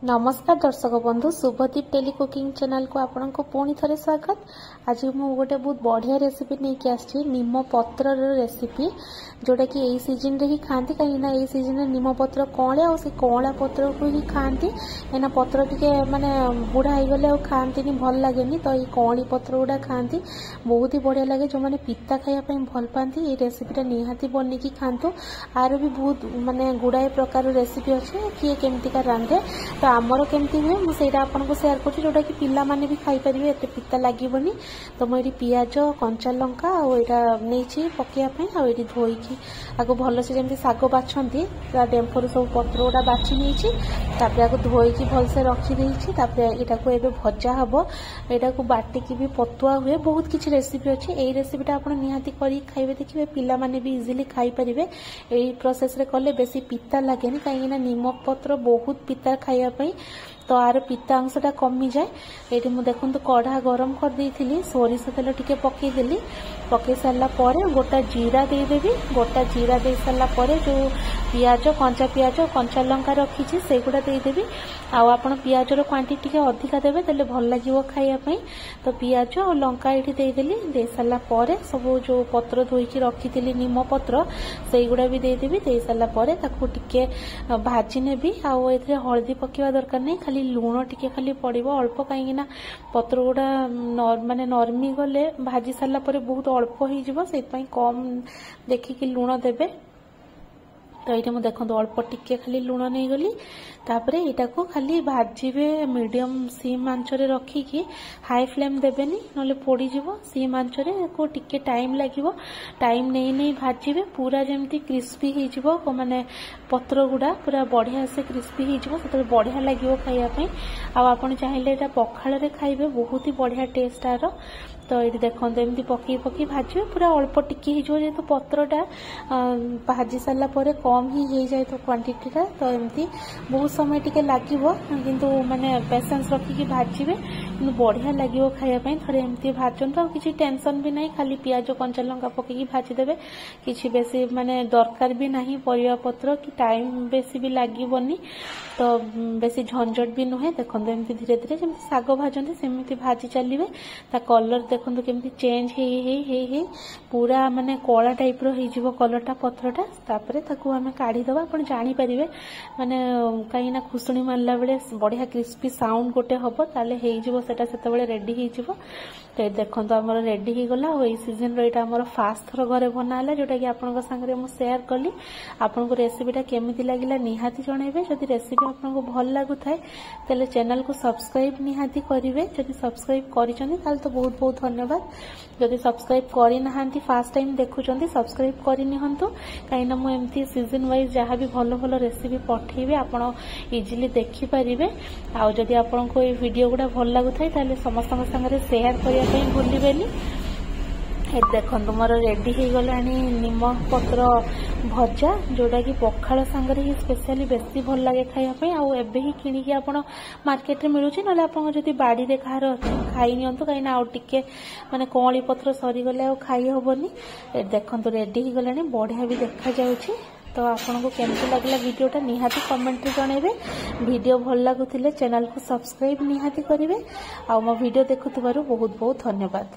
नमस्कार दर्शक बंधु शुभदीप टेली कुकिंग चैनल को आपन को पुणी थे स्वागत। आज मु गोटे बहुत बढ़िया रेसिपी नहीं कि आछि नीम पत्र रेसिपी जोटा कि यही सीजन रे ही खाती कहीं सीजन रे नीम पत्र कौड़ा और से कौड़ा पत्र को ही खाती कहीं पत्र टिके माने बुढ़ा हो गले और खाती भल लगे तो ये कौड़ी पत्र गुड़ा खाती बहुत ही बढ़िया लगे। जो मैंने पिता खायापी भल पाती ये रेसिपीटा निहाती बनिकी खातु। आर भी बहुत माने गुड़ाए प्रकार रेसिपी अच्छे किए केमती रांधे तो आमर केमती हुए मुझे आपको सेयार कर जोटा कि पिला माने भी खाई परिबे एते पिता लागबनी। तो मुझे पियाज कंचा लंका और यहाँ नहीं पकाइवाई आठ धोईकी आपको भलसे जमी शाग बाछंती डेम्फर सब पत्र गुड़ा बाछी नहीं आपको धोईकी भलसे रखीदे यहाँ को एवं भजा हम यहाँ को बाटिकी भी पतुआ हुए बहुत किसी रेसिपी अच्छे। यही रेसिपीटा आप निहाती कर खाइबे देखिए पिला माने भी इजिली खाई परिबे। यही प्रोसेस रे कले बेसी पिता लगे कहीं नीम पत्र बहुत पिता खाइबा तो आर पिता अंशटा कमी जाए। ये मुझे देखो तो कढ़ा गरम कर देली सोरिष तेल टिके पकईदेली पकई सारा गोटा जीरा देदेवी गोटा जीरा दे सारा जो पियाज कंचा लंका रखी से गुड़ा देदेवी आपड़ पियाजर क्वांटिटी टे अधिका देवे तेल भल लगे खायापी। तो पियाज और लंका ये देदेली दे सारा सब जो पत्र धोईकी रखी नीम पत्र से गुड़ा भी देदेवी दे सारा टिके भाजी नेबी आउ हलदी पकेवा दरकार नहीं खाली लुण टिके खाली पड़ो अल्प कहीं पत्र गुड़ा माने नरमी गले भाजी सारा बहुत अल्प हो कम देखिकी लुण देबे। तो ये मुझे देखो अल्प टिके खाली लुण नहीं गली तापरे यहाँ को खाली भाजबे मीडियम सीम आंचरे रखिकी हाई फ्लेम देबेनी नले पोड़ी जीवो सीम आंचरे को टिके टाइम लागिवो टाइम नहीं नहीं भाजबे पूरा जमती क्रिस्पी हो जीवो माने पत्र गुड़ा पूरा बढ़िया से क्रिस्पी हो जीवो सेते बढ़िया लागिवो खाइया पई। आ आपण चाहिले एटा पखाळ रे खाइबे बहुत ही बढ़िया टेस्ट आरो। तो ये देखो एमती पकई पकई भाजबे पूरा अल्प टिके हो जेतु पत्रटा भाजी सारा पर कम ही हो जाए तो क्वांटिटीटा तो एमती बहुत समय टिके लागिवो किंतु माने पेशेंस रखिकी भाजबे किंतु बढ़िया लागिवो खाइबा थरे एमती भाजंतु आ किछि टेंशन भी नहीं खाली पियाज कंचा लंका पकईकी भाजी देबे किछि बेसी माने दरकार भी नहीं परिया पत्र कि टाइम बेसी भी लागिवनी तो बेसी झंझट भी नुहे। देखो एमती धीरे धीरे जमती शाग भाजंती सेमती भाजी चलिए ता कलर देखो केमती चेंज हे पूरा माने कला टाइप रो कलरटा पत्रटा तापरे ताकू आमे काढ़ी दबा आपण जानि परिबे माने कहीं ना खुसुणी मारला बेले बढ़िया क्रिस्पी साउंड गोटे हबो ताले हेई जिवो सेटा सेते बेले रेडी हेई जिवो। तो देखंतो हमर रेडी हे गला ओ ए सीजन रो एटा हमर फास्ट थरो घरे बनाला जोटा कि आपन संगे मु शेयर कली। आपन को रेसिपीटा केमिति लागिला निहाती जणैबे। जदि रेसिपी आपन को भल लागु थाए तले चैनल को सब्सक्राइब निहाती करिवे। जदि सब्सक्राइब करिसंती ताले तो बहुत बहुत धन्यवाद। जदि सब्सक्राइब करि नहांती फर्स्ट टाइम देखुचंती सब्सक्राइब करि निहंतु काइना मु एमती सीजन वाइज जहाँ भी भल भल रेसिपी पठेबे आपण इजिली देखि परिबे। आ जदि आपन को ए वीडियो गुडा भल लागु थाए ताले समस्त संगे शेयर करिया पई भूलिबेनी। देखो मोर रेडी हो गला नीम पत्र भजा जोटा कि पखाड़ सांगरे ही स्पेशली बेसी भल लगे खाइबा आउ एबे ही किनिकी आपण मार्केट रे मिलुची नले आपण जदी बाड़ी रे खार खाई नियंतु कहीं आउ टिके माने कौड़ी पत्र सरी गले आउ खाई हबनी। देखो रेडी हो गला बढ़िया भी देखा जाउची। तो आपन को केमती लगला वीडियोटा निहाती कमेंट रे जणेबे। वीडियो भल लागुथिले चैनल को सब्सक्राइब निहाती करिवे। आ मो वीडियो देखुथिबारु बहुत बहुत धन्यवाद।